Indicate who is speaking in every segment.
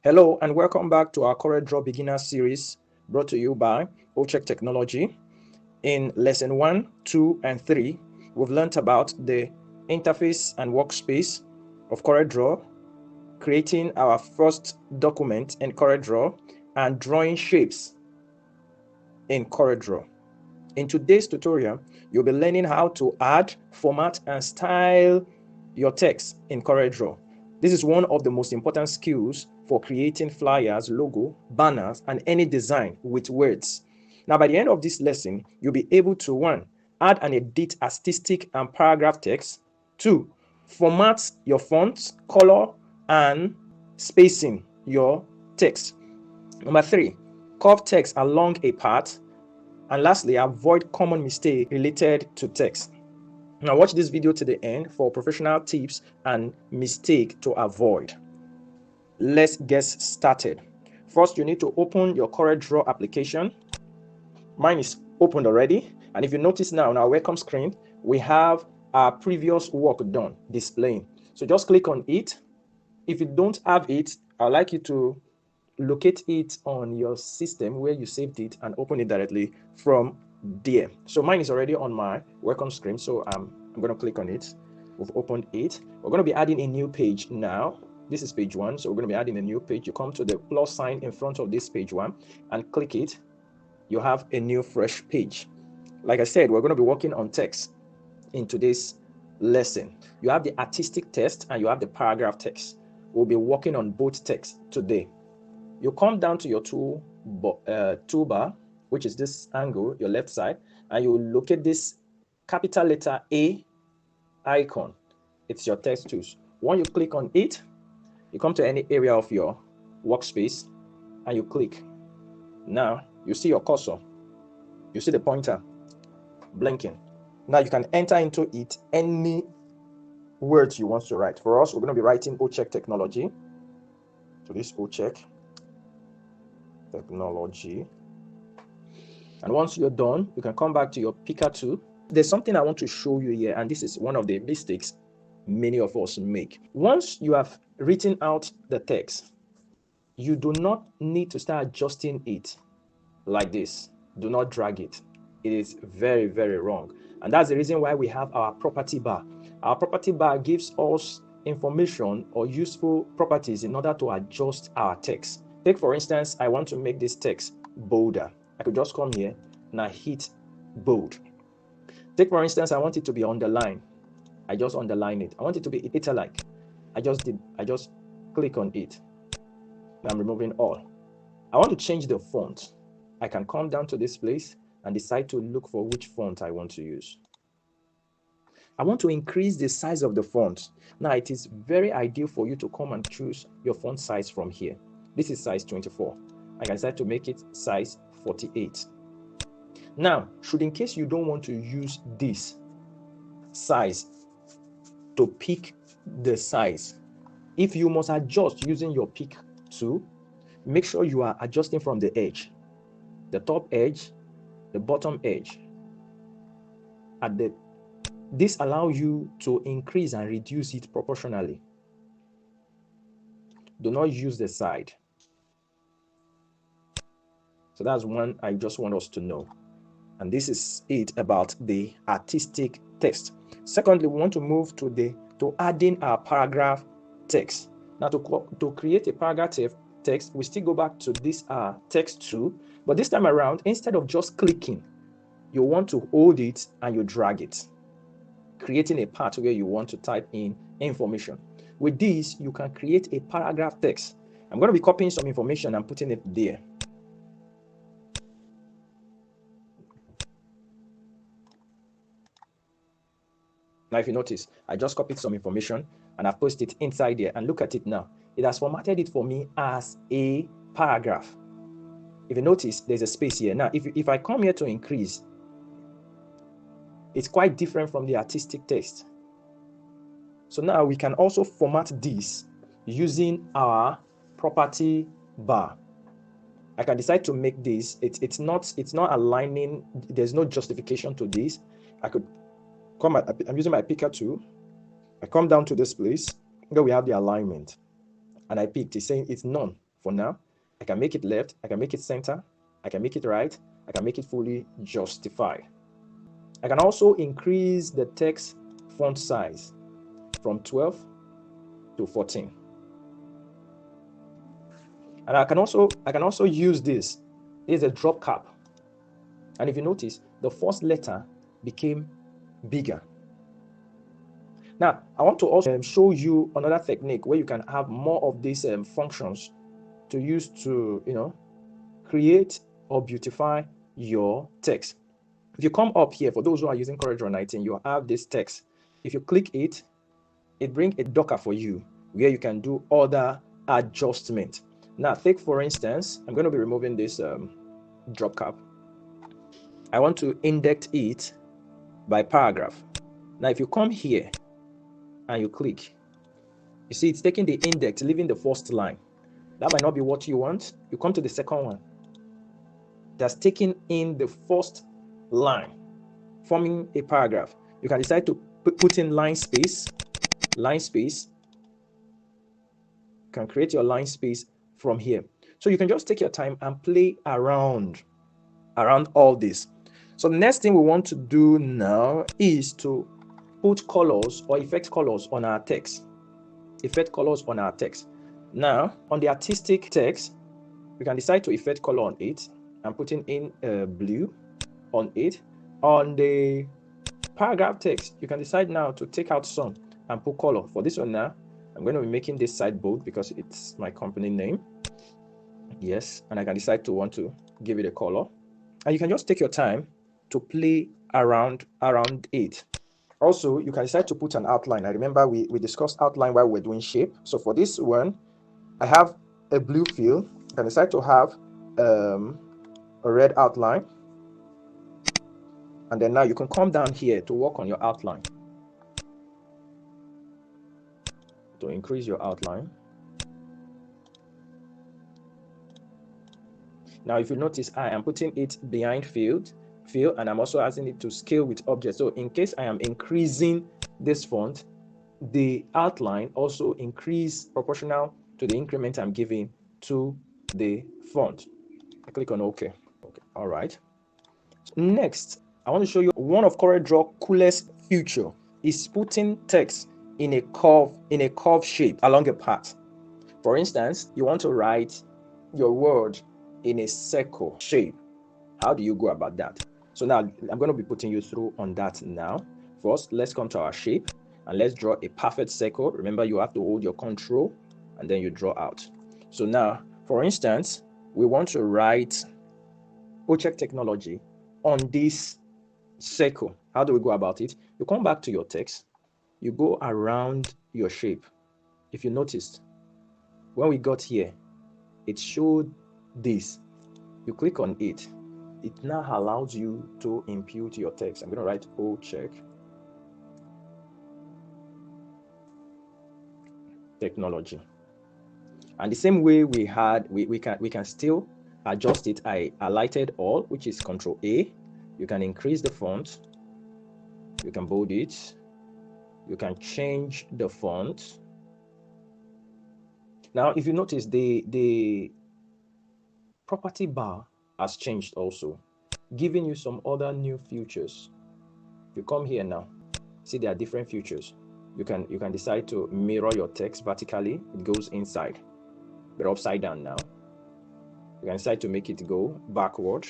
Speaker 1: Hello and welcome back to our CorelDRAW beginner series brought to you by Ocheck Technology. In lesson 1, 2, and 3, we've learned about the interface and workspace of CorelDRAW, creating our first document in CorelDRAW, and drawing shapes in CorelDRAW. In today's tutorial, you'll be learning how to add, format, and style your text in CorelDRAW. This is one of the most important skills for creating flyers, logo, banners, and any design with words. Now, by the end of this lesson, you'll be able to 1. Add and edit artistic and paragraph text. 2. Format your font, color, and spacing your text. Number 3. Curve text along a path. And lastly, avoid common mistakes related to text. Now watch this video to the end for professional tips and mistake to avoid. Let's get started. First, you need to open your CorelDRAW application. Mine is opened already. And if you notice now on our welcome screen, we have our previous work done displaying. So just click on it. If you don't have it, I'd like you to locate it on your system where you saved it and open it directly from there. So mine is already on my welcome screen, so I'm going to click on it. We've opened it. We're going to be adding a new page now. This is page 1, so we're going to be adding a new page. You come to the plus sign in front of this page 1 and click it. You have a new fresh page. Like I said, we're going to be working on text in today's lesson. You have the artistic text and you have the paragraph text. We'll be working on both texts today. You come down to your toolbar, which is this angle, your left side, and you locate this capital letter A icon. It's your text tools. When you click on it, you come to any area of your workspace and you click. Now you see your cursor. You see the pointer blinking. Now you can enter into it any words you want to write. For us, we're going to be writing Ocheck Technology. So this Ocheck Technology. And once you're done, you can come back to your picker tool. There's something I want to show you here, and this is one of the mistakes many of us make. Once you have written out the text, you do not need to start adjusting it like this. Do not drag it. It is very, very wrong. And that's the reason why we have our property bar. Our property bar gives us information or useful properties in order to adjust our text. Take, for instance, I want to make this text bolder. I could just come here and I hit bold. Take, for instance, I want it to be underlined. I just underline it. I want it to be italic. I just click on it. I'm removing all. I want to change the font. I can come down to this place and decide to look for which font I want to use. I want to increase the size of the font. Now, it is very ideal for you to come and choose your font size from here. This is size 24. I can decide to make it size 48. Now, should in case you don't want to use this size to pick the size, if you must adjust using your pick tool, make sure you are adjusting from the edge, the top edge, the bottom edge. This allows you to increase and reduce it proportionally. Do not use the side. So that's one I just want us to know. And this is it about the artistic text. Secondly, we want to move to adding our paragraph text. Now to create a paragraph text, we still go back to this text tool, but this time around, instead of just clicking, you want to hold it and you drag it, creating a part where you want to type in information. With this, you can create a paragraph text. I'm going to be copying some information and putting it there. Now, if you notice, I just copied some information and I've posted it inside there, and look at it now. It has formatted it for me as a paragraph. If you notice, there's a space here. Now, if I come here to increase, it's quite different from the artistic text. So now we can also format this using our property bar. I can decide to make this, it's not aligning, there's no justification to this. I could I'm using my picker tool. I come down to this place where we have the alignment, and I picked. It's saying it's none. for now. I can make it left, I can make it center, I can make it right, I can make it fully justified. I can also increase the text font size from 12 to 14. And I can also use this. This is a drop cap. And if you notice, the first letter became bigger. Now, I want to also show you another technique where you can have more of these functions to use to, create or beautify your text. If you come up here, for those who are using CorelDRAW 19, you have this text. If you click it, it brings a docker for you where you can do other adjustments. Now, take for instance, I'm going to be removing this drop cap. I want to index it by paragraph. Now, if you come here and you click, you see it's taking the index, leaving the first line. That might not be what you want. You come to the second one. That's taking in the first line, forming a paragraph. You can decide to put in line space. You can create your line space from here. So you can just take your time and play around all this. So the next thing we want to do now is to put colors or effect colors on our text. Now, on the artistic text, we can decide to effect color on it and putting in blue on it. On the paragraph text, you can decide now to take out some and put color. For this one now, I'm going to be making this side bold because it's my company name. Yes, and I can decide to want to give it a color. And you can just take your time to play around it. Also, you can decide to put an outline. I remember we discussed outline while we're doing shape. So for this one, I have a blue fill. I can decide to have a red outline. And then now you can come down here to work on your outline. To increase your outline. Now, if you notice, I am putting it behind fill, and I'm also asking it to scale with object. So in case I am increasing this font, the outline also increase proportional to the increment I'm giving to the font. I click on OK. All right. Next, I want to show you one of CorelDRAW coolest feature is putting text in a curve shape along a path. For instance, you want to write your word in a circle shape. How do you go about that? So now I'm going to be putting you through on that now. First, let's come to our shape and let's draw a perfect circle. Remember, you have to hold your control and then you draw out. So now, for instance, we want to write object technology on this circle. How do we go about it? You come back to your text, you go around your shape. If you noticed, when we got here, it showed this. You click on it, it now allows you to impute your text. I'm going to write check technology. And the same way we can still adjust it. I highlighted all, which is Control A. You can increase the font, you can bold it, you can change the font. Now, if you notice, the property bar has changed also, giving you some other new features. If you come here now, see there are different features. You can decide to mirror your text vertically, it goes inside, but upside down now. You can decide to make it go backward,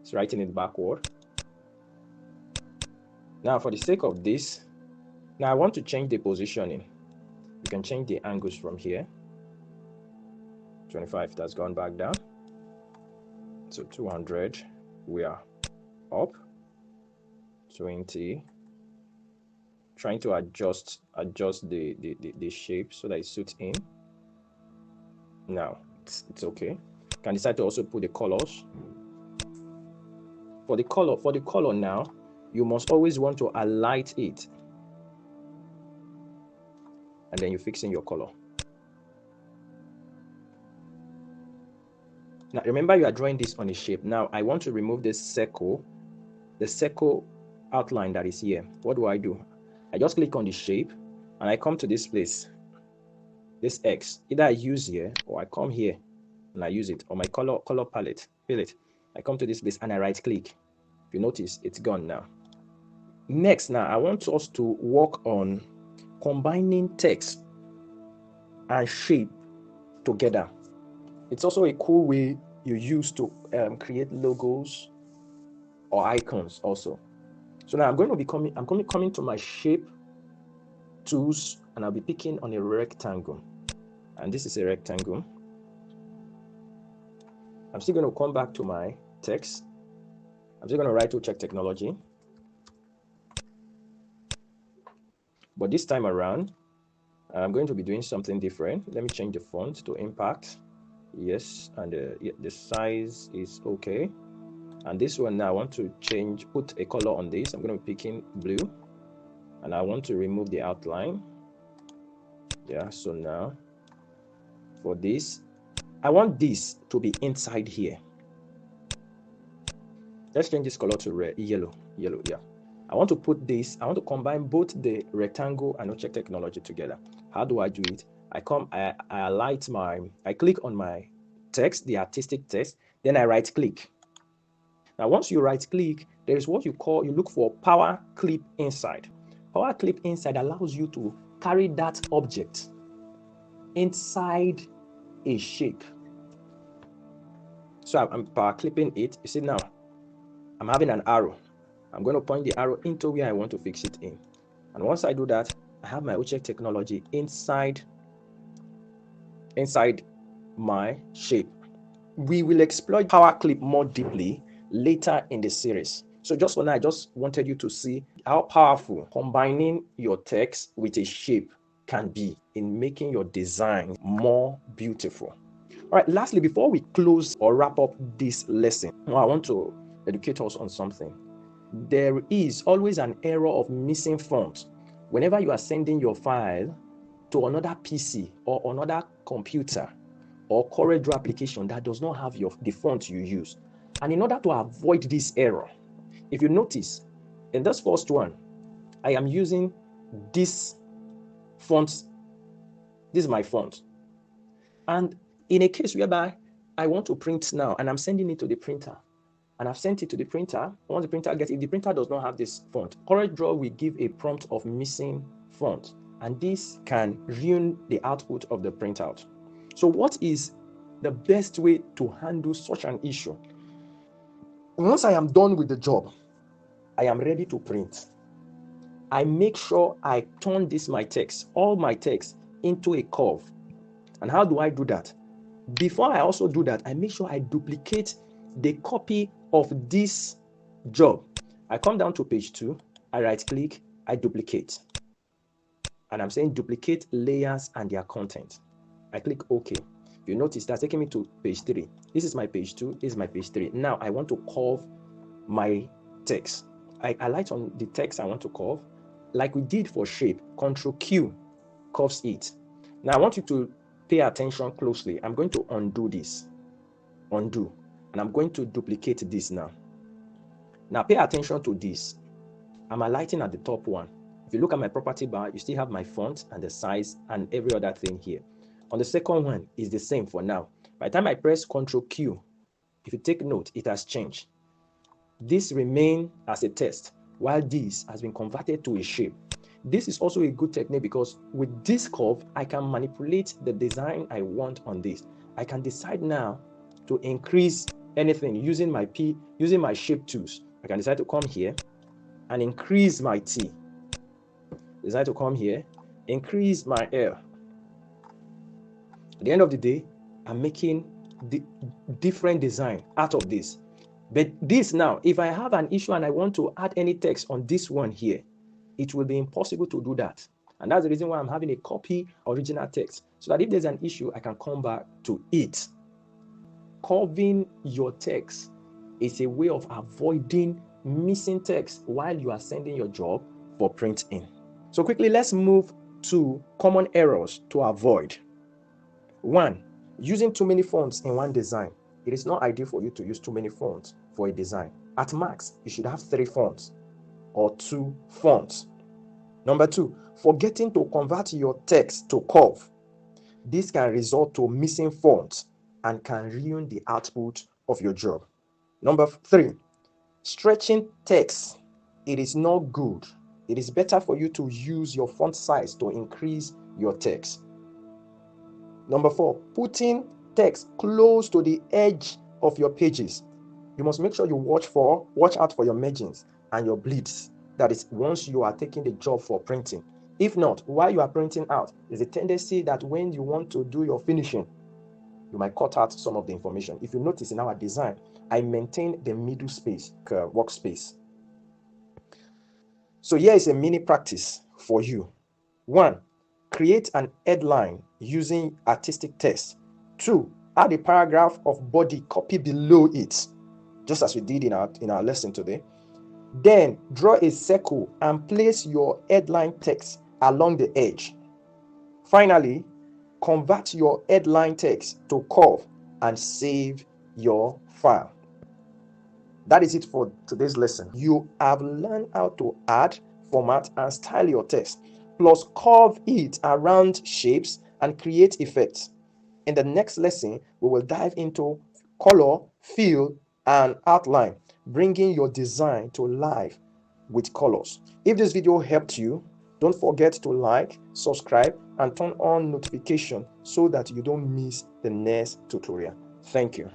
Speaker 1: it's writing it backward. Now, for the sake of this, now I want to change the positioning. You can change the angles from here. 25, that's gone back down. So 200, we are up. 20. Trying to adjust the shape so that it suits in. Now it's okay. You can decide to also put the colors. For the color now, you must always want to highlight it. And then you fix in your color. Now remember, you are drawing this on a shape. Now I want to remove this circle, the circle outline that is here. What do? I just click on the shape and I come to this place, this X. Either I use here or I come here and I use it, or my color palette, feel it. I come to this place and I right click. If you notice, it's gone now. Next, now I want us to work on combining text and shape together. It's also a cool way you use to create logos or icons also. So now I'm going to coming to my shape tools, and I'll be picking on a rectangle, and this is a rectangle. I'm still going to come back to my text. I'm still going to write to check technology, but this time around I'm going to be doing something different. Let me change the font to impact. Yes, and the size is okay. And this one now I want to put a color on this. I'm going to be picking blue, and I want to remove the outline. Yeah, so now for this, I want this to be inside here. Let's change this color to red, yellow. Yeah, I want to put this, I want to combine both the rectangle and object technology together. How do I do it? I click on my text, the artistic text, then I right click. Now once you right click, there is what you look for power clip inside. Power clip inside allows you to carry that object inside a shape. So I'm power clipping it. You see now, I'm having an arrow. I'm going to point the arrow into where I want to fix it in. And once I do that, I have my object technology inside my shape. We will exploit power clip more deeply later in the series. So just for now, I just wanted you to see how powerful combining your text with a shape can be in making your design more beautiful. All right, lastly, before we close or wrap up this lesson, I want to educate us on something. There is always an error of missing font whenever you are sending your file to another PC or another computer or CorelDRAW application that does not have the font you use. And in order to avoid this error, if you notice, in this first one, I am using this font. This is my font. And in a case whereby I want to print now and I'm sending it to the printer, and I've sent it to the printer, once the printer gets it, if the printer does not have this font, CorelDRAW will give a prompt of missing font, and this can ruin the output of the printout. So what is the best way to handle such an issue? Once I am done with the job, I am ready to print. I make sure I turn all my text into a curve. And how do I do that? Before I also do that, I make sure I duplicate the copy of this job. I come down to page 2, I right click, I duplicate. And I'm saying duplicate layers and their content. I click OK. If you notice, that's taking me to page 3. This is my page 2, this is my page 3. Now I want to curve my text. I light on the text I want to curve. Like we did for shape, Ctrl Q curves it. Now I want you to pay attention closely. I'm going to undo this. Undo. And I'm going to duplicate this now. Now pay attention to this. I'm highlighting at the top one. If you look at my property bar, you still have my font and the size and every other thing here. On the second one, is the same for now. By the time I press Ctrl Q, if you take note, it has changed. This remains as a text, while this has been converted to a shape. This is also a good technique because with this curve, I can manipulate the design I want on this. I can decide now to increase anything using my shape tools. I can decide to come here and increase my T. Decide to come here, increase my L. At the end of the day, I'm making the different design out of this. But this now, if I have an issue and I want to add any text on this one here, it will be impossible to do that. And that's the reason why I'm having a copy original text, so that if there's an issue, I can come back to it. Curving your text is a way of avoiding missing text while you are sending your job for print in. So quickly, let's move to common errors to avoid. 1, using too many fonts in one design. It is not ideal for you to use too many fonts for a design. At max, you should have 3 fonts or 2 fonts. Number 2, forgetting to convert your text to curve. This can result to missing fonts and can ruin the output of your job. Number 3, stretching text. It is not good. It is better for you to use your font size to increase your text. Number 4, putting text close to the edge of your pages. You must make sure you watch out for your margins and your bleeds. That is, once you are taking the job for printing. If not, while you are printing out, there's a tendency that when you want to do your finishing, you might cut out some of the information. If you notice in our design, I maintain the middle space, workspace. So here is a mini practice for you. 1, create an headline using artistic text. 2, add a paragraph of body copy below it, just as we did in our lesson today. Then draw a circle and place your headline text along the edge. Finally, convert your headline text to curve and save your file. That is it for today's lesson. You have learned how to add, format, and style your text, plus curve it around shapes and create effects. In the next lesson, we will dive into color, fill, and outline, bringing your design to life with colors. If this video helped you, don't forget to like, subscribe, and turn on notification so that you don't miss the next tutorial. Thank you.